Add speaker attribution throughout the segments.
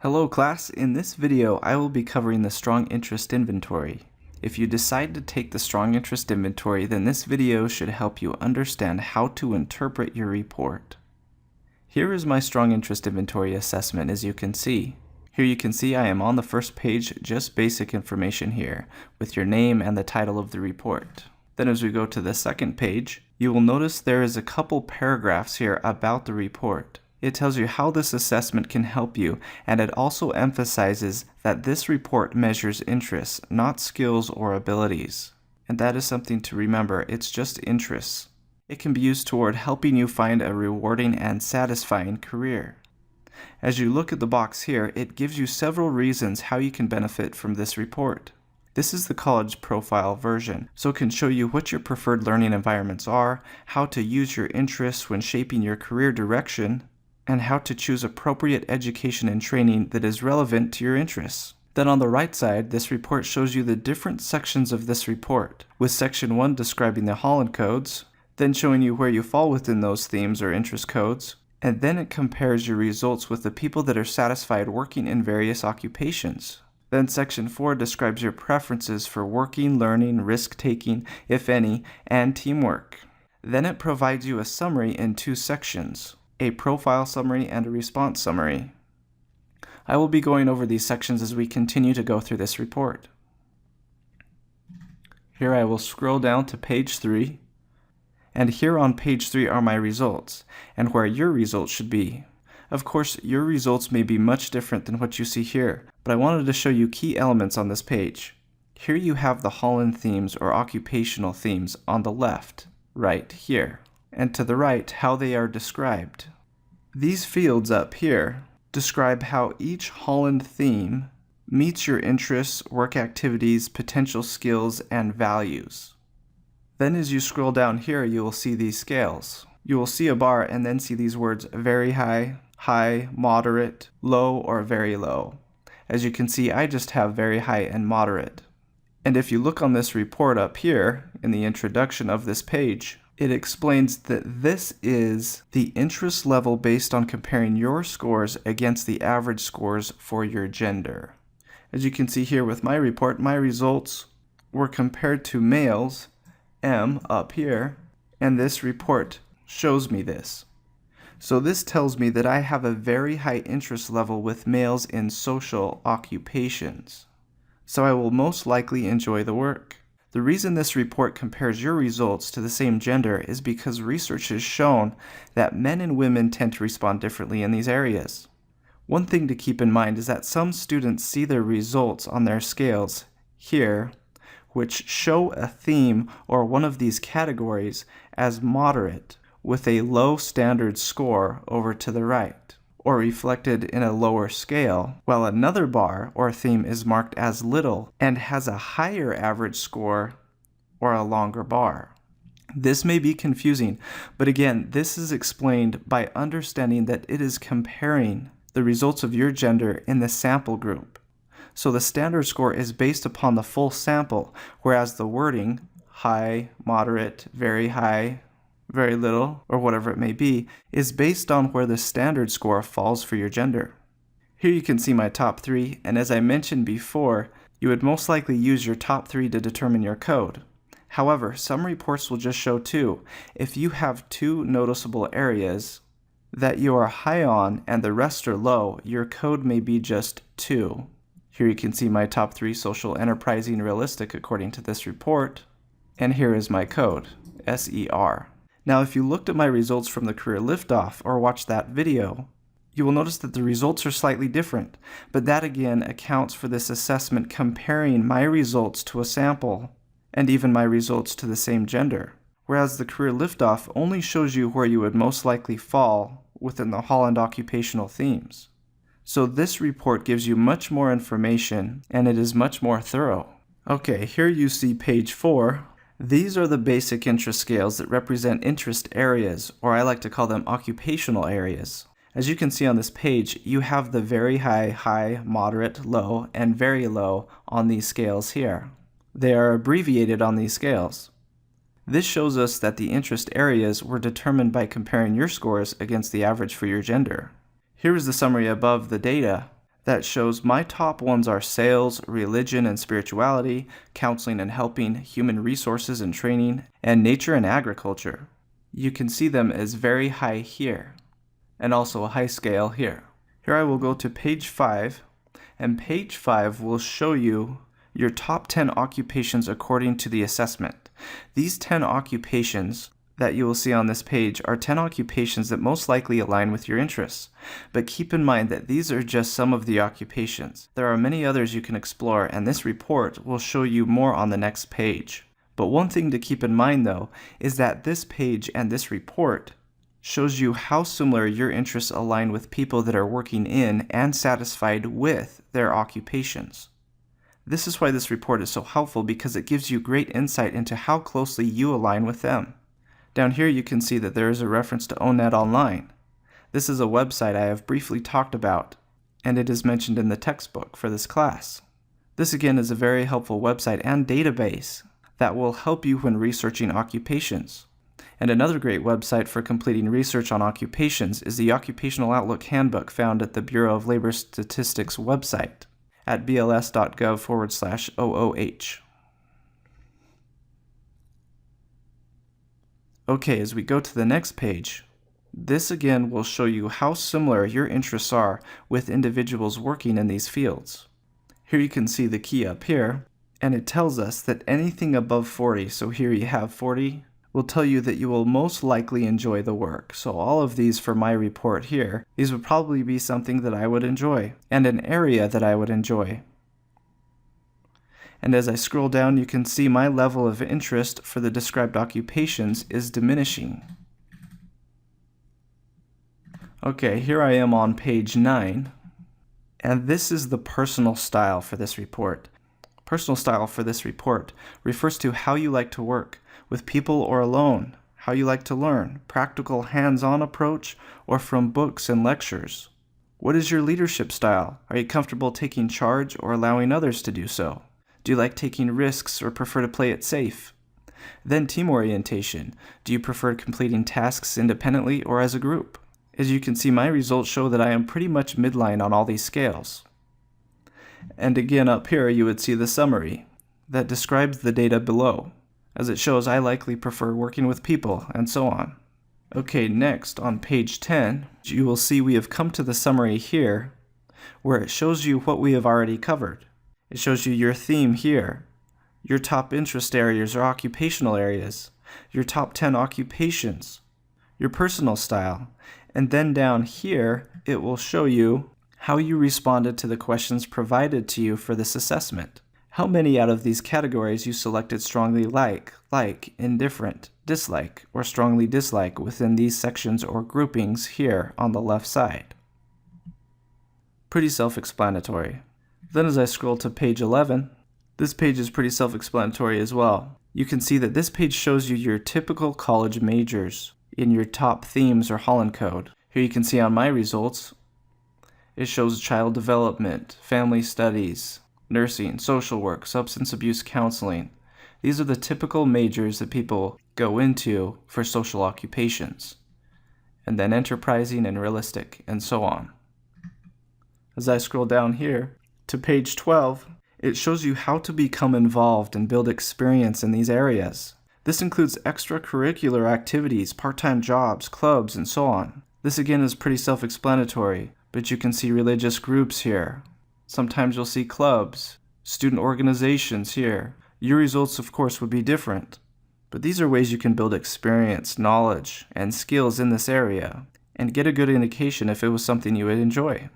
Speaker 1: Hello class, in this video I will be covering the Strong Interest Inventory. If you decide to take the Strong Interest Inventory, then this video should help you understand how to interpret your report. Here is my Strong Interest Inventory assessment as you can see. Here you can see I am on the first page, just basic information here, with your name and the title of the report. Then as we go to the second page, you will notice there is a couple paragraphs here about the report. It tells you how this assessment can help you, and it also emphasizes that this report measures interests, not skills or abilities. And that is something to remember, it's just interests. It can be used toward helping you find a rewarding and satisfying career. As you look at the box here, it gives you several reasons how you can benefit from this report. This is the college profile version, so it can show you what your preferred learning environments are, how to use your interests when shaping your career direction, and how to choose appropriate education and training that is relevant to your interests. Then on the right side, this report shows you the different sections of this report, with section 1 describing the Holland codes, then showing you where you fall within those themes or interest codes, and then it compares your results with the people that are satisfied working in various occupations. Then section 4 describes your preferences for working, learning, risk-taking, if any, and teamwork. Then it provides you a summary in 2 sections. A profile summary and a response summary. I will be going over these sections as we continue to go through this report. Here I will scroll down to page 3, and here on page 3 are my results, and where your results should be. Of course, your results may be much different than what you see here, but I wanted to show you key elements on this page. Here you have the Holland themes or occupational themes on the left, right here, and to the right how they are described. These fields up here describe how each Holland theme meets your interests, work activities, potential skills, and values. Then as you scroll down here, you will see these scales. You will see a bar and then see these words very high, high, moderate, low, or very low. As you can see, I just have very high and moderate. And if you look on this report up here in the introduction of this page, it explains that this is the interest level based on comparing your scores against the average scores for your gender. As you can see here with my report, my results were compared to males, M up here, and this report shows me this. So this tells me that I have a very high interest level with males in social occupations. So I will most likely enjoy the work. The reason this report compares your results to the same gender is because research has shown that men and women tend to respond differently in these areas. One thing to keep in mind is that some students see their results on their scales here, which show a theme or one of these categories as moderate, with a low standard score over to the right, or reflected in a lower scale, while another bar or theme is marked as little and has a higher average score or a longer bar. This may be confusing, but again, this is explained by understanding that it is comparing the results of your gender in the sample group. So the standard score is based upon the full sample, whereas the wording, high, moderate, very high, very little, or whatever it may be, is based on where the standard score falls for your gender. Here you can see my top 3, and as I mentioned before, you would most likely use your top 3 to determine your code. However, some reports will just show 2. If you have 2 noticeable areas that you are high on and the rest are low, your code may be just 2. Here you can see my top 3 social, enterprising, realistic according to this report, and here is my code, SER. Now, if you looked at my results from the Career Liftoff or watched that video, you will notice that the results are slightly different, but that again accounts for this assessment comparing my results to a sample and even my results to the same gender, whereas the Career Liftoff only shows you where you would most likely fall within the Holland occupational themes. So this report gives you much more information and it is much more thorough. Okay, here you see page 4. These are the basic interest scales that represent interest areas, or I like to call them occupational areas. As you can see on this page, you have the very high, high, moderate, low, and very low on these scales here. They are abbreviated on these scales. This shows us that the interest areas were determined by comparing your scores against the average for your gender. Here is the summary above the data that shows my top ones are sales, religion and spirituality, counseling and helping, human resources and training, and nature and agriculture. You can see them as very high here, and also a high scale here. Here I will go to page 5, and page 5 will show you your top 10 occupations according to the assessment. These 10 occupations that you will see on this page are 10 occupations that most likely align with your interests. But keep in mind that these are just some of the occupations. There are many others you can explore, and this report will show you more on the next page. But one thing to keep in mind though is that this page and this report shows you how similar your interests align with people that are working in and satisfied with their occupations. This is why this report is so helpful, because it gives you great insight into how closely you align with them. Down here you can see that there is a reference to ONET Online. This is a website I have briefly talked about, and it is mentioned in the textbook for this class. This again is a very helpful website and database that will help you when researching occupations. And another great website for completing research on occupations is the Occupational Outlook Handbook found at the Bureau of Labor Statistics website at bls.gov/OOH. Okay, as we go to the next page, this again will show you how similar your interests are with individuals working in these fields. Here you can see the key up here, and it tells us that anything above 40, so here you have 40, will tell you that you will most likely enjoy the work. So all of these for my report here, these would probably be something that I would enjoy, and an area that I would enjoy. And as I scroll down, you can see my level of interest for the described occupations is diminishing. Okay, here I am on page 9, and this is the personal style for this report. Personal style for this report refers to how you like to work, with people or alone, how you like to learn, practical hands-on approach, or from books and lectures. What is your leadership style? Are you comfortable taking charge or allowing others to do so? Do you like taking risks or prefer to play it safe? Then team orientation. Do you prefer completing tasks independently or as a group? As you can see, my results show that I am pretty much midline on all these scales. And again up here you would see the summary that describes the data below. As it shows, I likely prefer working with people, and so on. Okay, next on page 10, you will see we have come to the summary here, where it shows you what we have already covered. It shows you your theme here, your top interest areas or occupational areas, your top 10 occupations, your personal style, and then down here it will show you how you responded to the questions provided to you for this assessment. How many out of these categories you selected strongly like, indifferent, dislike, or strongly dislike within these sections or groupings here on the left side. Pretty self-explanatory. Then as I scroll to page 11, this page is pretty self-explanatory as well. You can see that this page shows you your typical college majors in your top themes or Holland Code. Here you can see on my results, it shows child development, family studies, nursing, social work, substance abuse counseling. These are the typical majors that people go into for social occupations. And then enterprising and realistic, and so on. As I scroll down here to page 12, it shows you how to become involved and build experience in these areas. This includes extracurricular activities, part-time jobs, clubs, and so on. This again is pretty self-explanatory, but you can see religious groups here. Sometimes you'll see clubs, student organizations here. Your results, of course, would be different. But these are ways you can build experience, knowledge, and skills in this area, and get a good indication if it was something you would enjoy.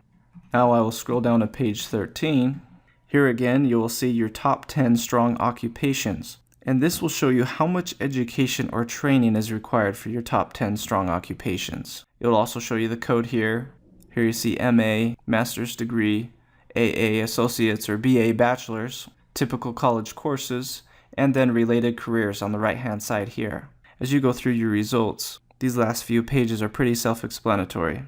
Speaker 1: Now I will scroll down to page 13. Here again, you will see your top 10 strong occupations, and this will show you how much education or training is required for your top 10 strong occupations. It will also show you the code here. Here you see MA, master's degree, AA, associates, or BA, bachelor's, typical college courses, and then related careers on the right-hand side here. As you go through your results, these last few pages are pretty self-explanatory.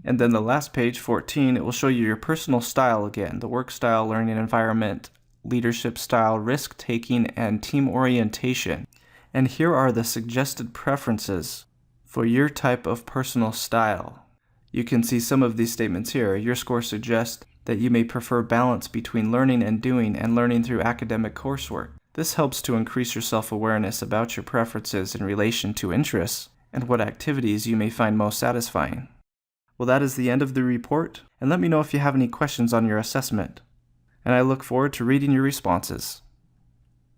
Speaker 1: And then the last page, 14, it will show you your personal style again, the work style, learning environment, leadership style, risk-taking, and team orientation. And here are the suggested preferences for your type of personal style. You can see some of these statements here. Your score suggests that you may prefer balance between learning and doing and learning through academic coursework. This helps to increase your self-awareness about your preferences in relation to interests and what activities you may find most satisfying. Well, that is the end of the report, and let me know if you have any questions on your assessment. And I look forward to reading your responses.